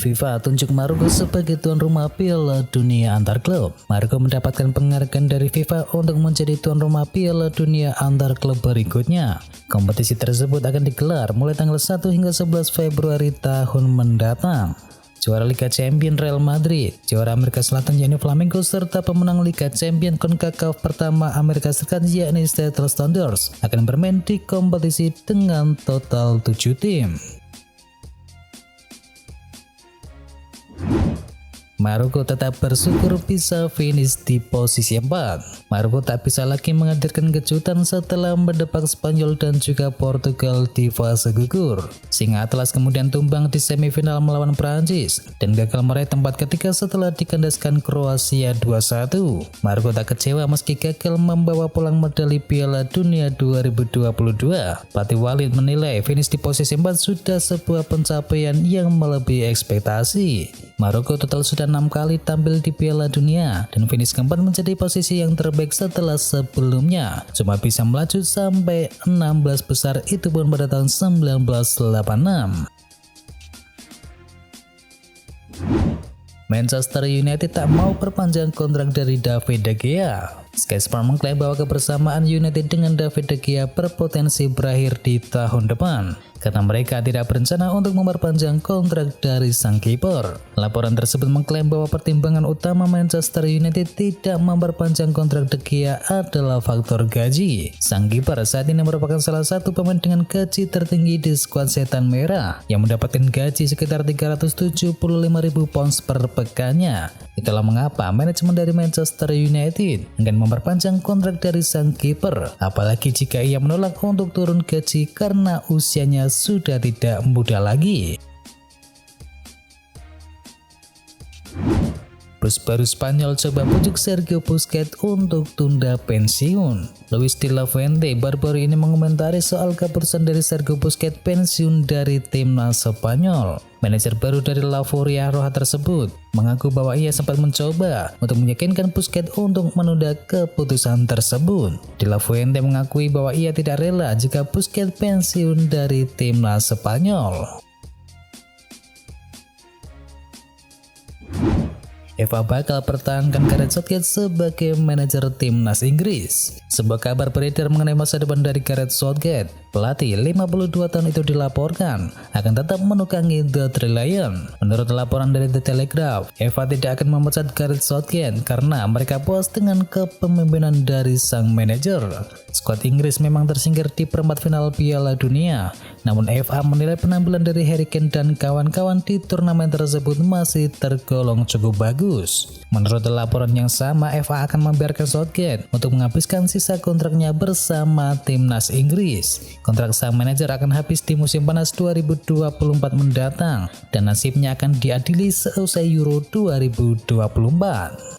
FIFA tunjuk Maroko sebagai tuan rumah Piala Dunia antar klub. Maroko mendapatkan penghargaan dari FIFA untuk menjadi tuan rumah Piala Dunia antar klub berikutnya. Kompetisi tersebut akan digelar mulai tanggal 1 hingga 11 Februari tahun mendatang. Juara Liga Champions Real Madrid, juara Amerika Selatan yakni Flamengo, serta pemenang Liga Champions CONCACAF pertama Amerika Serikat yakni Seattle Sounders akan bermain di kompetisi dengan total 7 tim. Maroko tetap bersyukur bisa finish di posisi 4. Maroko tak bisa lagi menghadirkan kejutan setelah mendepak Spanyol dan juga Portugal di fase gugur. Singa Atlas kemudian tumbang di semifinal melawan Prancis dan gagal meraih tempat ketiga setelah dikandaskan Kroasia 2-1. Maroko tak kecewa meski gagal membawa pulang medali Piala Dunia 2022. Pelatih Walid menilai finish di posisi 4 sudah sebuah pencapaian yang melebihi ekspektasi. Maroko total sudah 6 kali tampil di Piala Dunia dan finish keempat menjadi posisi yang terbaik setelah sebelumnya cuma bisa melaju sampai 16 besar, itu pun pada tahun 1986. Manchester United tak mau perpanjang kontrak dari David De Gea. Sky Sports mengklaim bahwa kebersamaan United dengan David De Gea berpotensi berakhir di tahun depan karena mereka tidak berencana untuk memperpanjang kontrak dari sang kiper. Laporan tersebut mengklaim bahwa pertimbangan utama Manchester United tidak memperpanjang kontrak De Gea adalah faktor gaji. Sang kiper saat ini merupakan salah satu pemain dengan gaji tertinggi di skuad Setan Merah yang mendapatkan gaji sekitar 375.000 pounds per pekannya. Itulah mengapa manajemen dari Manchester United akan memperpanjang kontrak dari sang kiper, apalagi jika ia menolak untuk turun gaji karena usianya sudah tidak muda lagi. Bos baru Spanyol coba bujuk Sergio Busquets untuk tunda pensiun. Luis de la Fuente baru-baru ini mengomentari soal keputusan dari Sergio Busquets pensiun dari timnas Spanyol. Manajer baru dari La Furia Roja tersebut mengaku bahwa ia sempat mencoba untuk meyakinkan Busquets untuk menunda keputusan tersebut. De la Fuente mengakui bahwa ia tidak rela jika Busquets pensiun dari timnas Spanyol. Eva bakal pertahankan Gareth Southgate sebagai manajer timnas Inggris. Sebuah kabar beredar mengenai masa depan dari Gareth Southgate. Pelatih 52 tahun itu dilaporkan akan tetap menukangi The Three Lions. Menurut laporan dari The Telegraph, Eva tidak akan memecat Gareth Southgate karena mereka puas dengan kepemimpinan dari sang manajer. Skuad Inggris memang tersingkir di perempat final Piala Dunia, namun FA menilai penampilan dari Harry Kane dan kawan-kawan di turnamen tersebut masih tergolong cukup bagus. Menurut laporan yang sama, FA akan membiarkan Southgate untuk menghabiskan sisa kontraknya bersama timnas Inggris. Kontrak sang manajer akan habis di musim panas 2024 mendatang dan nasibnya akan diadili seusai Euro 2024.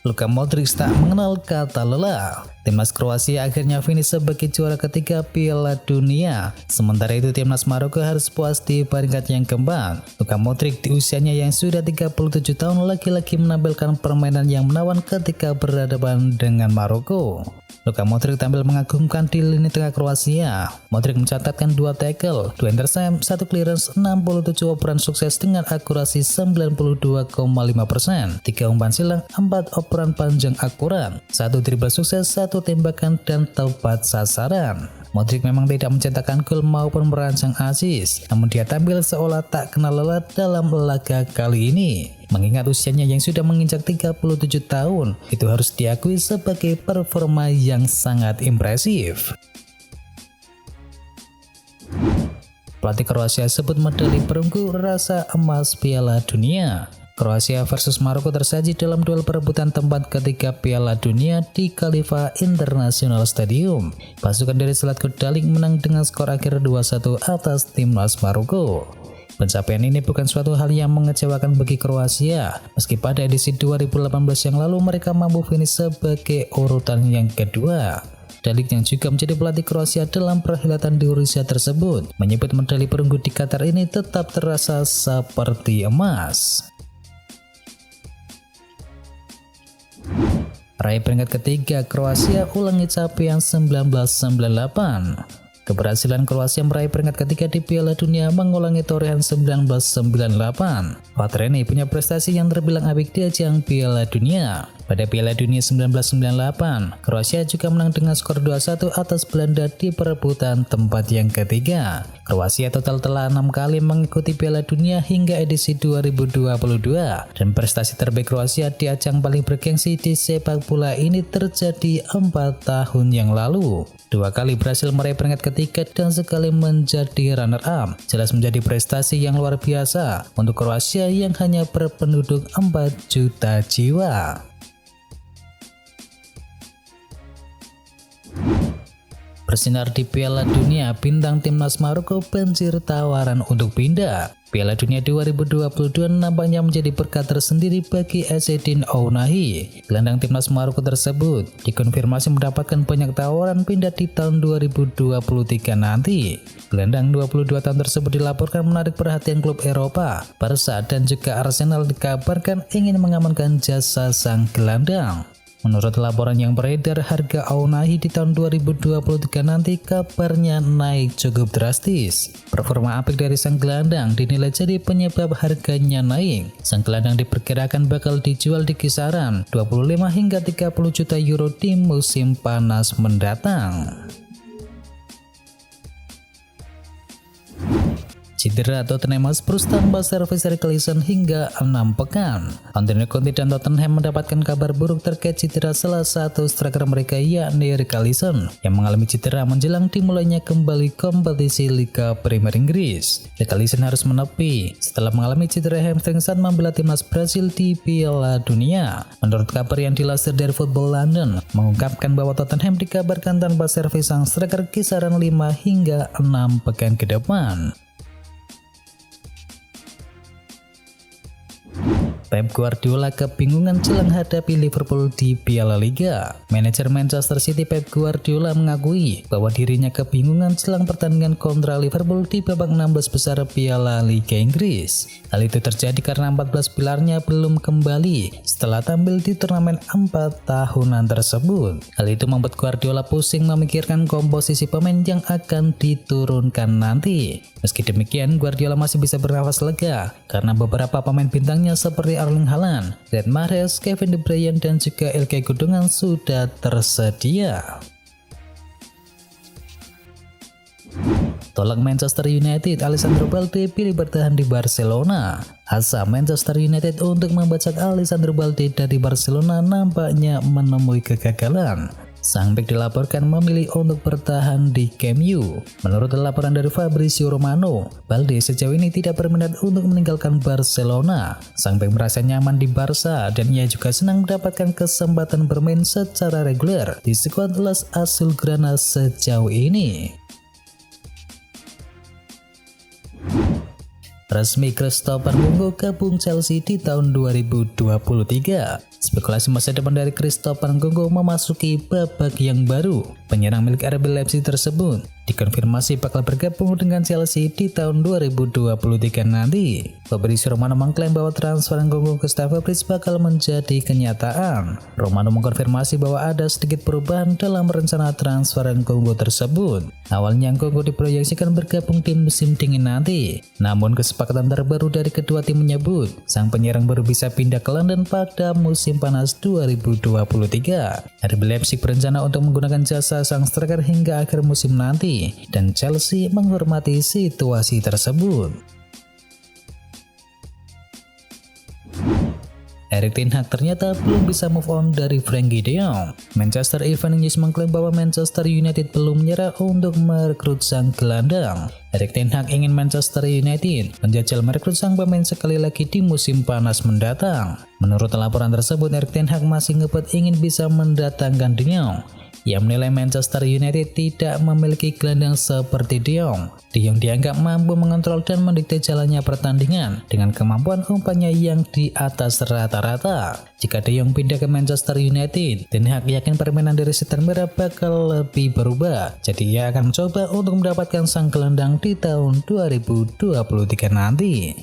Luka Modric tak mengenal kata lelah. Timnas Kroasia akhirnya finish sebagai juara ketiga Piala Dunia. Sementara itu timnas Maroko harus puas di peringkat yang keempat. Luka Modric di usianya yang sudah 37 tahun lagi-lagi menampilkan permainan yang menawan ketika berhadapan dengan Maroko. Luka Modric tampil mengagumkan di lini tengah Kroasia. Modric mencatatkan 2 tackle, 2 intercept, 1 clearance, 67 operan sukses dengan akurasi 92,5%, 3 umpan silang, 4 operan panjang akurat, 1 dribble sukses, 1 tembakan dan tepat sasaran. Modric memang tidak mencetakkan gol maupun merancang assist, namun dia tampil seolah tak kenal lelah dalam laga kali ini. Mengingat usianya yang sudah menginjak 37 tahun, itu harus diakui sebagai performa yang sangat impresif. Pelatih Kroasia sebut medali perunggu rasa emas Piala Dunia. Kroasia versus Maroko tersaji dalam duel perebutan tempat ketiga Piala Dunia di Khalifa International Stadium. Pasukan dari Zlatko Dalic menang dengan skor akhir 2-1 atas timnas Maroko. Pencapaian ini bukan suatu hal yang mengecewakan bagi Kroasia, meski pada edisi 2018 yang lalu mereka mampu finish sebagai urutan yang kedua. Dalic yang juga menjadi pelatih Kroasia dalam perhelatan di Rusia tersebut menyebut medali perunggu di Qatar ini tetap terasa seperti emas. Raih peringkat ketiga, Kroasia ulangi capaian 1998. Keberhasilan Kroasia meraih peringkat ketiga di Piala Dunia mengulangi torehan 1998. Vatreni punya prestasi yang terbilang apik di ajang Piala Dunia. Pada Piala Dunia 1998, Kroasia juga menang dengan skor 2-1 atas Belanda di perebutan tempat yang ketiga. Kroasia total telah 6 kali mengikuti Piala Dunia hingga edisi 2022, dan prestasi terbaik Kroasia di ajang paling bergengsi di sepak bola ini terjadi 4 tahun yang lalu. 2 kali berhasil meraih peringkat ketiga dan sekali menjadi runner-up. Jelas menjadi prestasi yang luar biasa untuk Kroasia yang hanya berpenduduk 4 juta jiwa. Bersinar di Piala Dunia, bintang timnas Maroko banjir tawaran untuk pindah. Piala Dunia 2022 nampaknya menjadi berkat tersendiri bagi Ezzedine Ounahi. Gelandang timnas Maroko tersebut dikonfirmasi mendapatkan banyak tawaran pindah di tahun 2023 nanti. Gelandang 22 tahun tersebut dilaporkan menarik perhatian klub Eropa. Barca dan juga Arsenal dikabarkan ingin mengamankan jasa sang gelandang. Menurut laporan yang beredar, harga Ounahi di tahun 2023 nanti kabarnya naik cukup drastis. Performa apik dari sang gelandang dinilai jadi penyebab harganya naik. Sang gelandang diperkirakan bakal dijual di kisaran 25 hingga 30 juta euro di musim panas mendatang. Cedera Tottenham Hotspur tanpa servis Richarlison hingga 6 pekan. Antonio Conte dan Tottenham mendapatkan kabar buruk terkait cedera salah satu striker mereka, yakni Richarlison, yang mengalami cedera menjelang dimulainya kembali kompetisi Liga Premier Inggris. Richarlison harus menepi setelah mengalami cedera hamstring saat membela timnas Brasil di Piala Dunia. Menurut kabar yang dilansir dari Football London, mengungkapkan bahwa Tottenham dikabarkan tanpa servis sang striker kisaran 5 hingga 6 pekan ke depan. Pep Guardiola kebingungan jelang hadapi Liverpool di Piala Liga. Manajer Manchester City Pep Guardiola mengakui bahwa dirinya kebingungan jelang pertandingan kontra Liverpool di babak 16 besar Piala Liga Inggris. Hal itu terjadi karena 14 pilarnya belum kembali setelah tampil di turnamen 4 tahunan tersebut. Hal itu membuat Guardiola pusing memikirkan komposisi pemain yang akan diturunkan nanti. Meski demikian, Guardiola masih bisa bernafas lega karena beberapa pemain bintangnya seperti Erling Haaland, Riyad Mahrez, Kevin De Bruyne, dan juga Ilkay Gundogan sudah tersedia. Tolak Manchester United, Alessandro Balde pilih bertahan di Barcelona. Asa Manchester United untuk membacak Alessandro Balde dari Barcelona nampaknya menemui kegagalan. Sang bek dilaporkan memilih untuk bertahan di Camp Nou. Menurut laporan dari Fabrizio Romano, Balde sejauh ini tidak berminat untuk meninggalkan Barcelona. Sang bek merasa nyaman di Barca dan ia juga senang mendapatkan kesempatan bermain secara reguler di skuad Las Azulgrana sejauh ini. Resmi Christopher Nkunku gabung Chelsea di tahun 2023. Spekulasi masa depan dari Christopher Nkunku memasuki babak yang baru. Penyerang milik RB Leipzig tersebut dikonfirmasi bakal bergabung dengan Chelsea di tahun 2023 nanti. Fabrizio Romano mengklaim bahwa transfer Nkunku ke Stamford Bridge bakal menjadi kenyataan. Romano mengkonfirmasi bahwa ada sedikit perubahan dalam rencana transfer Nkunku tersebut. Awalnya Nkunku diproyeksikan bergabung di musim dingin nanti. Namun kesepakatan terbaru dari kedua tim menyebut sang penyerang baru bisa pindah ke London pada musim panas 2023. RB Leipzig berencana untuk menggunakan jasa sang striker hingga akhir musim nanti, dan Chelsea menghormati situasi tersebut. Erik ten Hag ternyata belum bisa move on dari Frenkie de Jong. Manchester Evening News mengklaim bahwa Manchester United belum menyerah untuk merekrut sang gelandang. Erik ten Hag ingin Manchester United menjajal merekrut sang pemain sekali lagi di musim panas mendatang. Menurut laporan tersebut, Erik ten Hag masih ngebet ingin bisa mendatangkan de Jong. Ia menilai Manchester United tidak memiliki gelandang seperti De Jong. De Jong dianggap mampu mengontrol dan mendikte jalannya pertandingan dengan kemampuan umpannya yang di atas rata-rata. Jika De Jong pindah ke Manchester United, Ten Hag yakin permainan dari setan merah bakal lebih berubah. Jadi ia akan mencoba untuk mendapatkan sang gelandang di tahun 2023 nanti.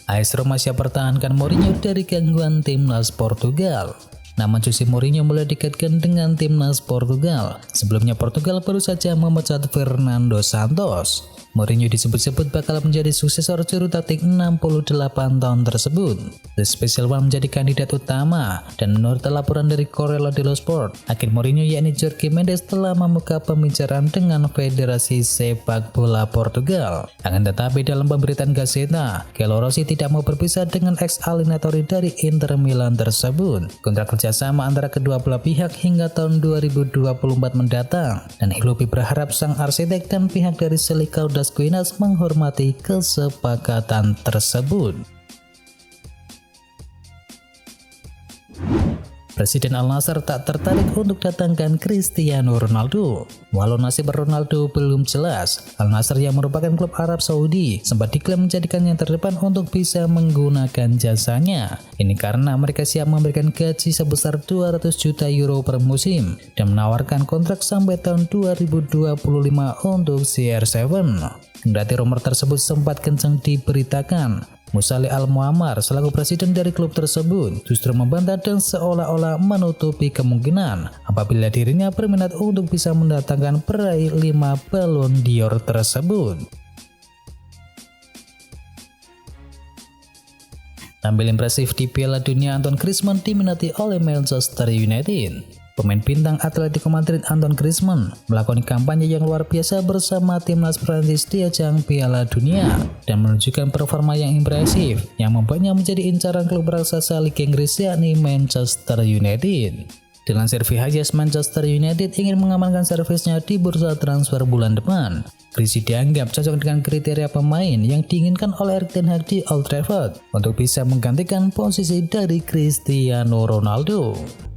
AS Roma siap pertahankan Mourinho dari gangguan timnas Portugal. Nama Jose Mourinho mulai dikaitkan dengan timnas Portugal. Sebelumnya Portugal baru saja memecat Fernando Santos. Mourinho disebut-sebut bakal menjadi suksesor juru taktik 68 tahun tersebut. The Special One menjadi kandidat utama, dan menurut laporan dari Correo dello Sport, agen Mourinho yakni Jorge Mendes telah membuka pembicaraan dengan Federasi Sepak Bola Portugal. Akan tetapi dalam pemberitaan Gazzetta, Carlo Rossi tidak mau berpisah dengan ex-alinatori dari Inter Milan tersebut. Kontrak kerjasama antara kedua belah pihak hingga tahun 2024 mendatang, dan Hilopi berharap sang arsitek dan pihak dari Selikau Das Quinas menghormati kesepakatan tersebut. Presiden Al Nassr tak tertarik untuk datangkan Cristiano Ronaldo. Walau nasib Ronaldo belum jelas, Al Nassr yang merupakan klub Arab Saudi sempat diklaim menjadikan yang terdepan untuk bisa menggunakan jasanya. Ini karena mereka siap memberikan gaji sebesar 200 juta euro per musim dan menawarkan kontrak sampai tahun 2025 untuk CR7. Kendati rumor tersebut sempat kencang diberitakan, Musali Al-Muammar selaku presiden dari klub tersebut justru membantah dan seolah-olah menutupi kemungkinan apabila dirinya berminat untuk bisa mendatangkan peraih 5 Ballon d'Or tersebut. Tampil impresif di Piala Dunia, Antoine Griezmann diminati oleh Manchester United. Pemain bintang Atletico Madrid Antoine Griezmann melakoni kampanye yang luar biasa bersama timnas Prancis di ajang Piala Dunia dan menunjukkan performa yang impresif yang membuatnya menjadi incaran klub raksasa Liga Inggris yakni Manchester United. Dilansir Viajes, Manchester United ingin mengamankan servisnya di bursa transfer bulan depan. Griezmann dianggap cocok dengan kriteria pemain yang diinginkan oleh Erik ten Hag di Old Trafford untuk bisa menggantikan posisi dari Cristiano Ronaldo.